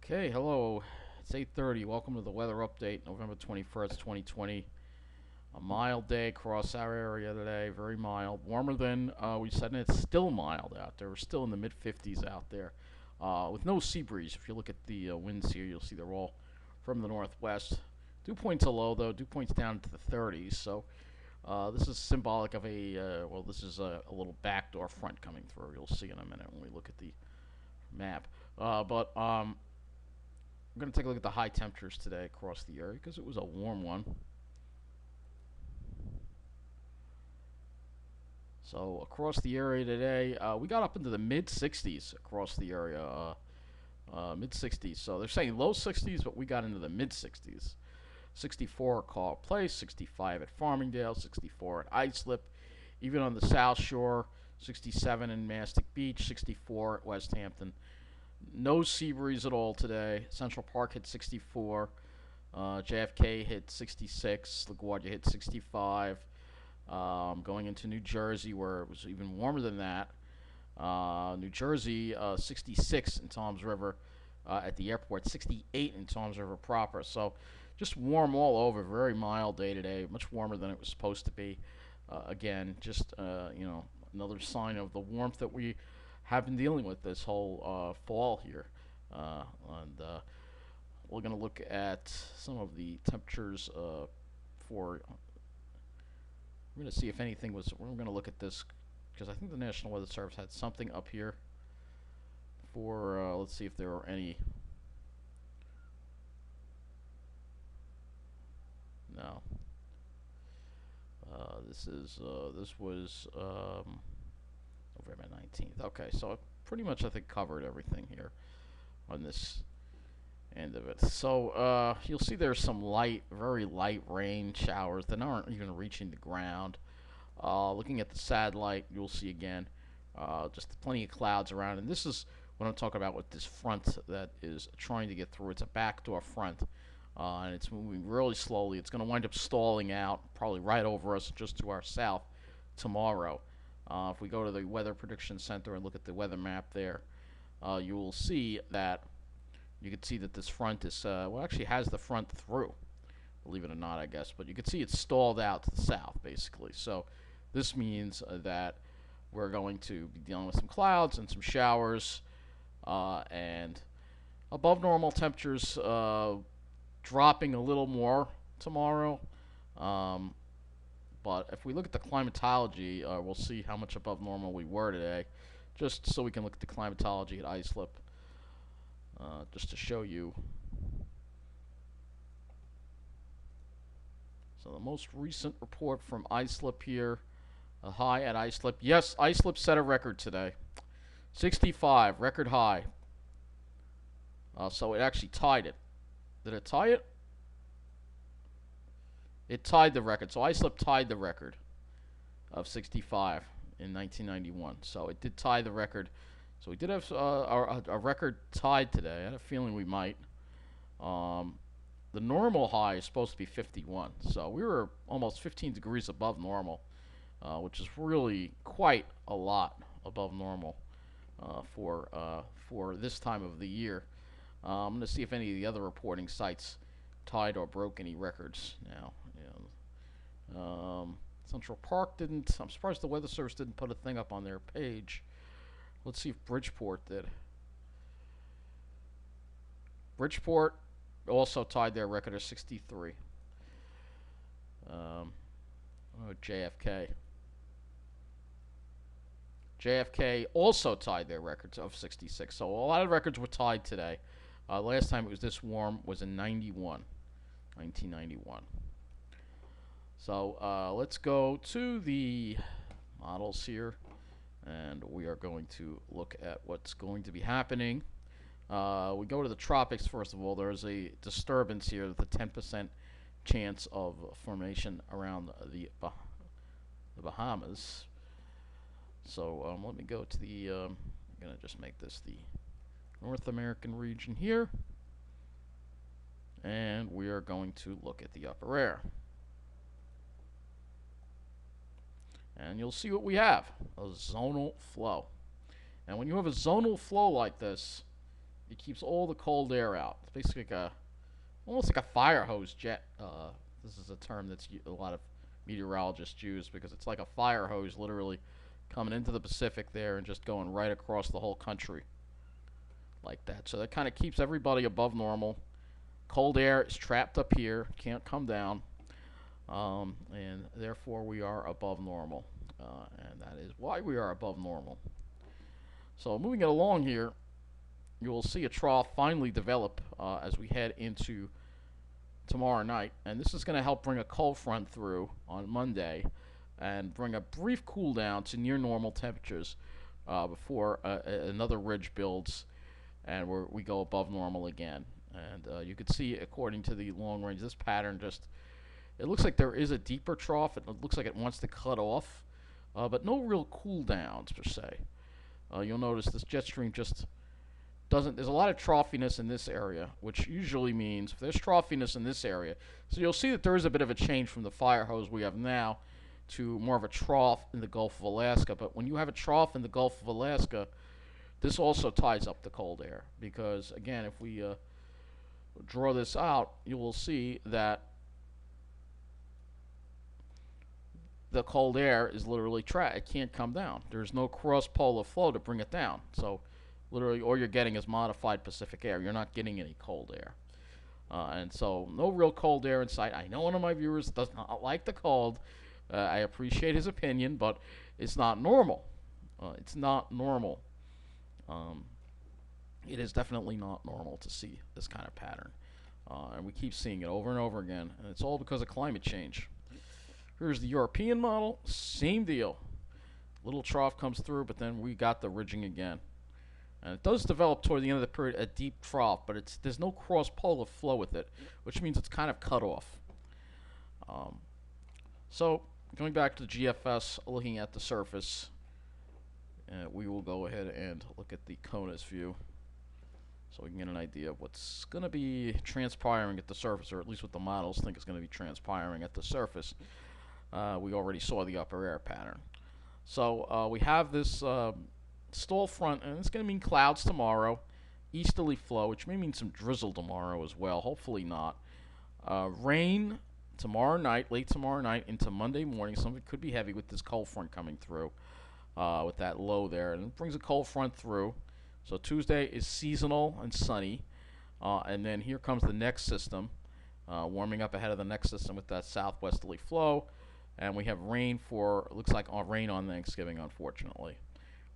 Okay, hello. It's 8:30. Welcome to the weather update, November 21st, 2020. A mild day across our area today, very mild. Warmer than we said, and it's still mild out there. We're still in the mid 50s out there with no sea breeze. If you look at the winds here, you'll see they're all from the northwest. Dew points are low, though. Dew points down to the 30s. So this is symbolic of this is a little backdoor front coming through. You'll see in a minute when we look at the map. But we're going to take a look at the high temperatures today across the area because it was a warm one. So across the area today, we got up into the mid 60s across the area, mid 60s. So they're saying low 60s, but we got into the mid 60s. 64 at Carl Place, 65 at Farmingdale, 64 at Islip, even on the South Shore, 67 in Mastic Beach, 64 at West Hampton. No sea breeze at all today. Central Park hit 64. JFK hit 66. LaGuardia hit 65. Going into New Jersey, where it was even warmer than that. New Jersey, 66 in Toms River at the airport, 68 in Toms River proper. So just warm all over. Very mild day today. Much warmer than it was supposed to be. Again, just another sign of the warmth that we have been dealing with this whole fall here. And we're going to look at some of the temperatures for. We're going to see if anything was. We're going to look at this because I think the National Weather Service had something up here for. Let's see if there are any. No. This was November 19th. Okay, so I pretty much I think covered everything here on this end of it. So you'll see there's some light, very light rain showers that aren't even reaching the ground. Looking at the satellite, you'll see again just plenty of clouds around. And this is what I'm talking about with this front that is trying to get through. It's a backdoor front. And it's moving really slowly. It's going to wind up stalling out probably right over us just to our south tomorrow. If we go to the Weather Prediction Center and look at the weather map there, you will see that you can see that this front is, actually has the front through, believe it or not, I guess. But you can see it's stalled out to the south, basically. So this means that we're going to be dealing with some clouds and some showers and above normal temperatures dropping a little more tomorrow. But if we look at the climatology, we'll see how much above normal we were today, just so we can look at the climatology at Islip, just to show you. So the most recent report from Islip here, a high at Islip. Yes, Islip set a record today, 65, record high. So it actually tied it. Did it tie it? It tied the record. So Islip tied the record of 65 in 1991. So it did tie the record. So we did have a record tied today. I had a feeling we might. The normal high is supposed to be 51. So we were almost 15 degrees above normal, which is really quite a lot above normal for this time of the year. I'm going to see if any of the other reporting sites tied or broke any records now. Central Park didn't. I'm surprised the Weather Service didn't put a thing up on their page. Let's see if Bridgeport did. Bridgeport also tied their record of 63. JFK. JFK also tied their records of 66. So a lot of records were tied today. Last time it was this warm was in 1991. So let's go to the models here, and we are going to look at what's going to be happening. We go to the tropics first of all. There's a disturbance here with a 10% chance of formation around the Bahamas. So let me go to the. I'm gonna just make this the North American region here, and we are going to look at the upper air. And you'll see what we have, a zonal flow. And when you have a zonal flow like this, It keeps all the cold air out. It's basically like almost like a fire hose jet. This is a term that's a lot of meteorologists use because it's like a fire hose literally coming into the Pacific there and just going right across the whole country like that. So that kind of keeps everybody above normal. Cold air is trapped up here, can't come down, and therefore we are above normal. And that is why we are above normal. So moving it along here, you will see a trough finally develop as we head into tomorrow night, and this is going to help bring a cold front through on Monday and bring a brief cool down to near normal temperatures before another ridge builds and we go above normal again. And you can see, according to the long range, this pattern just, it looks like there is a deeper trough. It looks like it wants to cut off, but no real cool downs per se. You'll notice this jet stream just doesn't, there's a lot of troughiness in this area, which usually means if there's troughiness in this area, so you'll see that there is a bit of a change from the fire hose we have now to more of a trough in the Gulf of Alaska. But when you have a trough in the Gulf of Alaska, this also ties up the cold air, because again, if we draw this out, you will see that the cold air is literally trapped. It can't come down. There's no cross-polar flow to bring it down. So literally all you're getting is modified Pacific air. You're not getting any cold air. And so no real cold air in sight. I know one of my viewers does not like the cold. I appreciate his opinion, but it's not normal. It's not normal. It is definitely not normal to see this kind of pattern. And we keep seeing it over and over again. And it's all because of climate change. Here's the European model. Same deal. Little trough comes through, but then we got the ridging again. And it does develop toward the end of the period a deep trough, but there's no cross-polar flow with it, which means it's kind of cut off. So going back to the GFS, looking at the surface, we will go ahead and look at the CONUS view so we can get an idea of what's going to be transpiring at the surface, or at least what the models think is going to be transpiring at the surface. We already saw the upper air pattern. So we have this stall front, and it's going to mean clouds tomorrow, easterly flow, which may mean some drizzle tomorrow as well, hopefully not. Rain tomorrow night, late tomorrow night into Monday morning. Some of it could be heavy with this cold front coming through with that low there, and it brings a cold front through. So Tuesday is seasonal and sunny, and then here comes the next system, warming up ahead of the next system with that southwesterly flow, and we have rain for, looks like rain on Thanksgiving, unfortunately.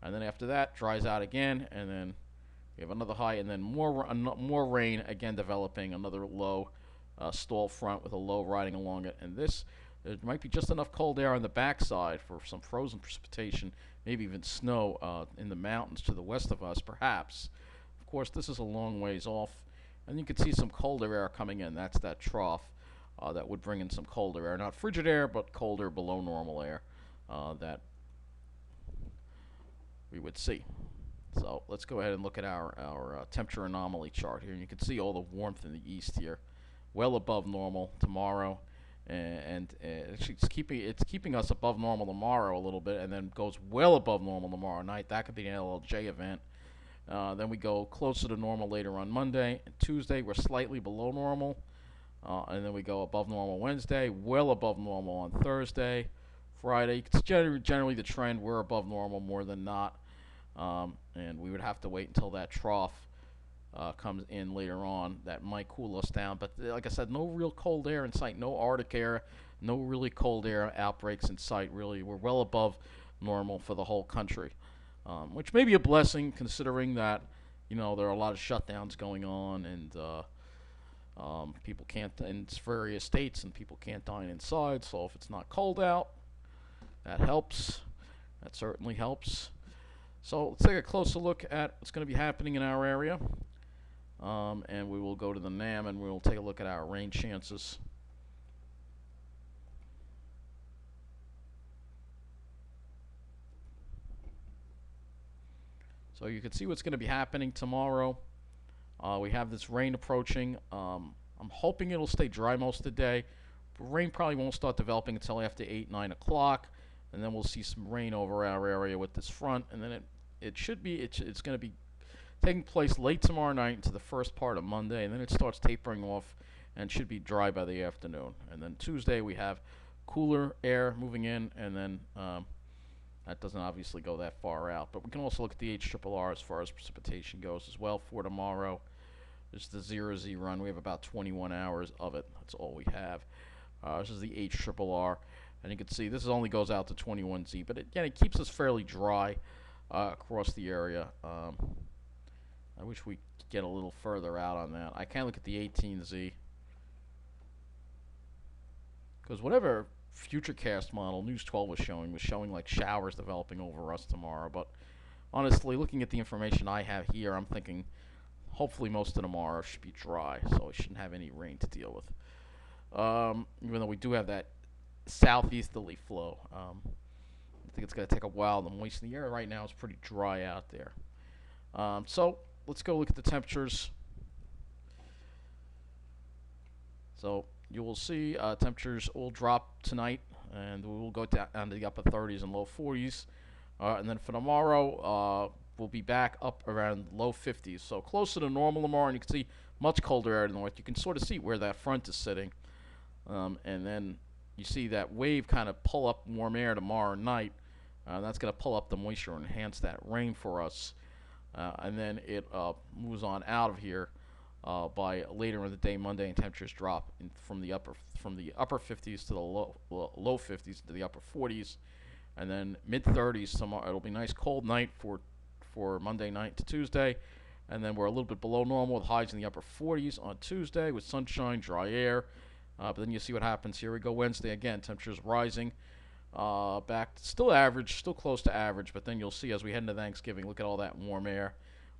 And then after that, dries out again, and then we have another high, and then more rain again developing, another low stall front with a low riding along it. And this, there might be just enough cold air on the backside for some frozen precipitation, maybe even snow in the mountains to the west of us, perhaps. Of course, this is a long ways off, and you can see some colder air coming in. That's that trough that would bring in some colder air, not frigid air, but colder below normal air that we would see. So let's go ahead and look at our temperature anomaly chart here, and you can see all the warmth in the east here, well above normal tomorrow, and actually it's keeping us above normal tomorrow a little bit, and then goes well above normal tomorrow night. That could be an LLJ event. Then we go closer to normal later on Monday, and Tuesday we're slightly below normal, and then we go above normal Wednesday, well above normal on Thursday. Friday, it's generally the trend. We're above normal more than not, and we would have to wait until that trough comes in later on. That might cool us down, but like I said, no real cold air in sight, no Arctic air, no really cold air outbreaks in sight. Really, we're well above normal for the whole country, which may be a blessing considering that, you know, there are a lot of shutdowns going on, and people can't in various states, and people can't dine inside. So if it's not cold out, that helps. That certainly helps. So let's take a closer look at what's going to be happening in our area. And we will go to the NAM, and we'll take a look at our rain chances. So you can see what's going to be happening tomorrow. We have this rain approaching. I'm hoping it'll stay dry most of the day. But rain probably won't start developing until after 8, 9 o'clock. And then we'll see some rain over our area with this front. And then it's going to be taking place late tomorrow night into the first part of Monday, and then it starts tapering off and should be dry by the afternoon. And then Tuesday we have cooler air moving in, and then that doesn't obviously go that far out. But we can also look at the HRRR as far as precipitation goes as well for tomorrow. This is the 0Z run. We have about 21 hours of it. That's all we have. This is the HRRR. And you can see this only goes out to 21Z. But again, it keeps us fairly dry across the area. I wish we could get a little further out on that. I can look at the 18Z. Because whatever Futurecast model News 12 was showing like showers developing over us tomorrow. But honestly, looking at the information I have here, I'm thinking hopefully most of tomorrow should be dry, so we shouldn't have any rain to deal with. Even though we do have that southeasterly flow. I think it's going to take a while to moisten the air. Right now it's pretty dry out there. So let's go look at the temperatures. So you will see temperatures will drop tonight, and we will go down to the upper 30s and low 40s. And then for tomorrow, we'll be back up around low 50s. So closer to normal tomorrow, and you can see much colder air to the north. You can sort of see where that front is sitting. And then you see that wave kind of pull up warm air tomorrow night. That's going to pull up the moisture and enhance that rain for us. And then it moves on out of here. By later in the day, Monday, and temperatures drop from the upper 50s to the low 50s to the upper 40s, and then mid 30s tomorrow. It'll be a nice cold night for Monday night to Tuesday, and then we're a little bit below normal with highs in the upper 40s on Tuesday with sunshine, dry air. But then you see what happens. Here we go Wednesday again. Temperatures rising back still average, still close to average, but then you'll see as we head into Thanksgiving. Look at all that warm air,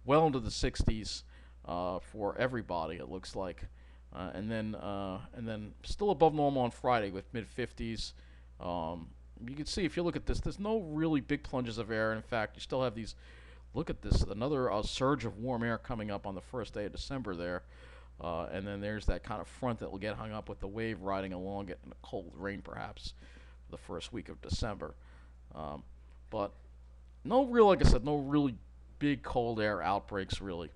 well into the 60s. For everybody, it looks like, and then still above normal on Friday with mid 50s. You can see if you look at this, there's no really big plunges of air. In fact, you still have these. Look at this, another surge of warm air coming up on the first day of December there, and then there's that kind of front that will get hung up with the wave riding along it and a cold rain perhaps for the first week of December. But no real, like I said, no really big cold air outbreaks really.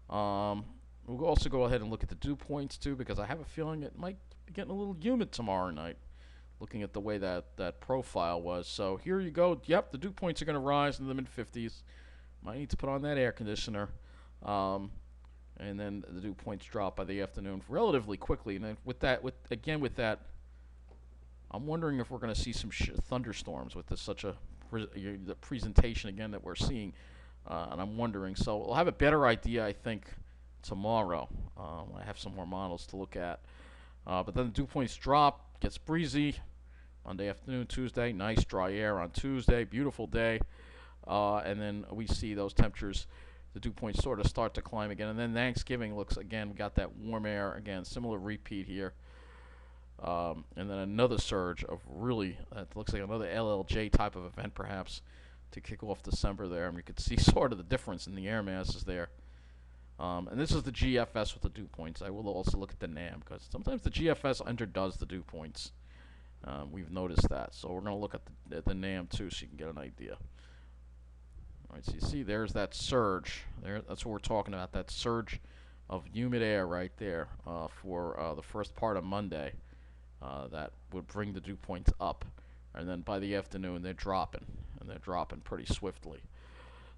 We'll also go ahead and look at the dew points too, because I have a feeling it might be getting a little humid tomorrow night, looking at the way that profile was. So here you go. Yep, the dew points are going to rise into the mid 50s. Might need to put on that air conditioner. And then the dew points drop by the afternoon relatively quickly. And then with that, I'm wondering if we're going to see some thunderstorms with this the presentation again that we're seeing. And I'm wondering, so we'll have a better idea, I think, tomorrow. I have some more models to look at. But then the dew points drop, gets breezy. Monday afternoon, Tuesday, nice dry air on Tuesday, beautiful day. And then we see those temperatures, the dew points sort of start to climb again. And then Thanksgiving looks, again, we got that warm air, again, similar repeat here. And then another surge of really, that looks like another LLJ type of event perhaps, to kick off December there, and we could see sort of the difference in the air masses there. And this is the GFS with the dew points. I will also look at the NAM, because sometimes the GFS underdoes the dew points. We've noticed that. So we're going to look at the NAM too, so you can get an idea. All right, so you see there's that surge. That's what we're talking about, that surge of humid air right there for the first part of Monday. That would bring the dew points up. And then by the afternoon, they're dropping. And they're dropping pretty swiftly.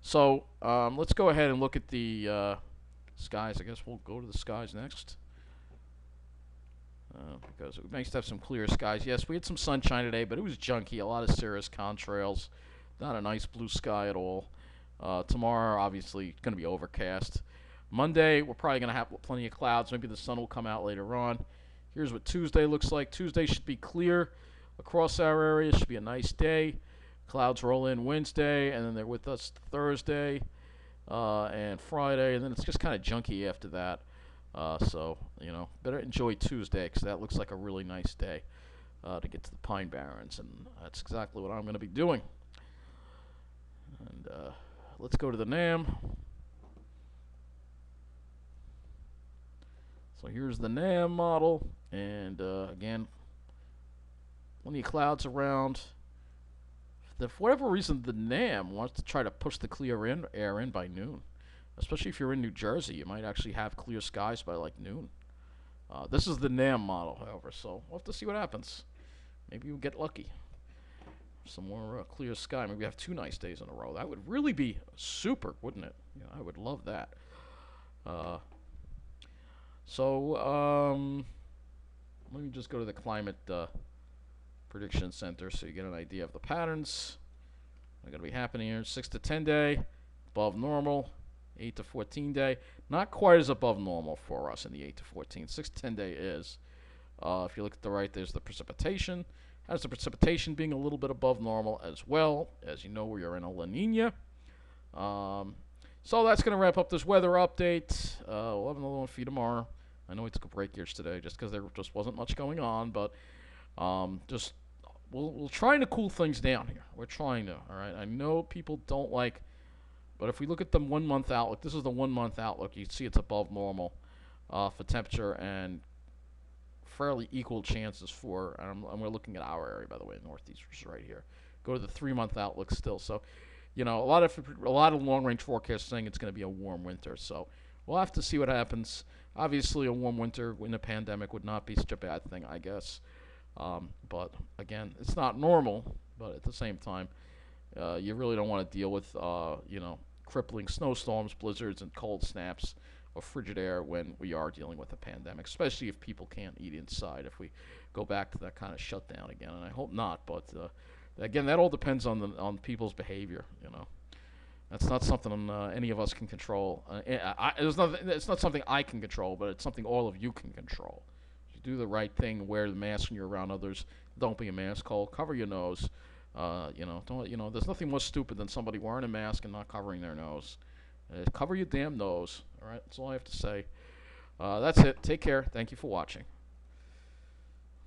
So let's go ahead and look at the skies. I guess we'll go to the skies next. Because it makes to have some clear skies. Yes, we had some sunshine today, but it was junky. A lot of cirrus contrails. Not a nice blue sky at all. Tomorrow, obviously, it's going to be overcast. Monday, we're probably going to have plenty of clouds. Maybe the sun will come out later on. Here's what Tuesday looks like. Tuesday should be clear across our area. It should be a nice day. Clouds roll in Wednesday, and then they're with us Thursday and Friday, and then it's just kind of junky after that. So, better enjoy Tuesday, because that looks like a really nice day to get to the Pine Barrens, and that's exactly what I'm going to be doing. And let's go to the NAM. So here's the NAM model, and again, plenty of clouds around. For whatever reason, the NAM wants to try to push the clear air in by noon. Especially if you're in New Jersey, you might actually have clear skies by like noon. This is the NAM model, however, so we'll have to see what happens. Maybe we'll get lucky. Some more clear sky. Maybe we have 2 nice days in a row. That would really be super, wouldn't it? Yeah, I would love that. Uh, so, let me just go to the climate prediction center so you get an idea of the patterns that are going to be happening here. 6 to 10 day, above normal. 8 to 14 day, not quite as above normal for us in the 8 to 14. 6 to 10 day is. If you look at the right, there's the precipitation. Has the precipitation being a little bit above normal as well. As you know, we are in a La Nina. So that's going to wrap up this weather update. We'll have another one for you tomorrow. I know we took a break here today just because there just wasn't much going on, but just we're trying to cool things down here. We're trying to. All right. I know people don't like. But if we look at the 1 month outlook, this is the 1 month outlook. You can see it's above normal for temperature and fairly equal chances for. And we're looking at our area, by the way, northeast, which is right here. Go to the 3 month outlook still. So, you know, a lot of long range forecasts saying it's going to be a warm winter. So we'll have to see what happens. Obviously, a warm winter in a pandemic would not be such a bad thing, I guess. But again, it's not normal. But at the same time, you really don't want to deal with, crippling snowstorms, blizzards, and cold snaps of frigid air when we are dealing with a pandemic, especially if people can't eat inside, if we go back to that kind of shutdown again. And I hope not, but again, that all depends on people's behavior, That's not something any of us can control. It's not something I can control, but it's something all of you can control. You do the right thing, wear the mask when you're around others, don't be a mask hole, cover your nose. There's nothing more stupid than somebody wearing a mask and not covering their nose. Cover your damn nose. All right, that's all I have to say. That's it. Take care. Thank you for watching.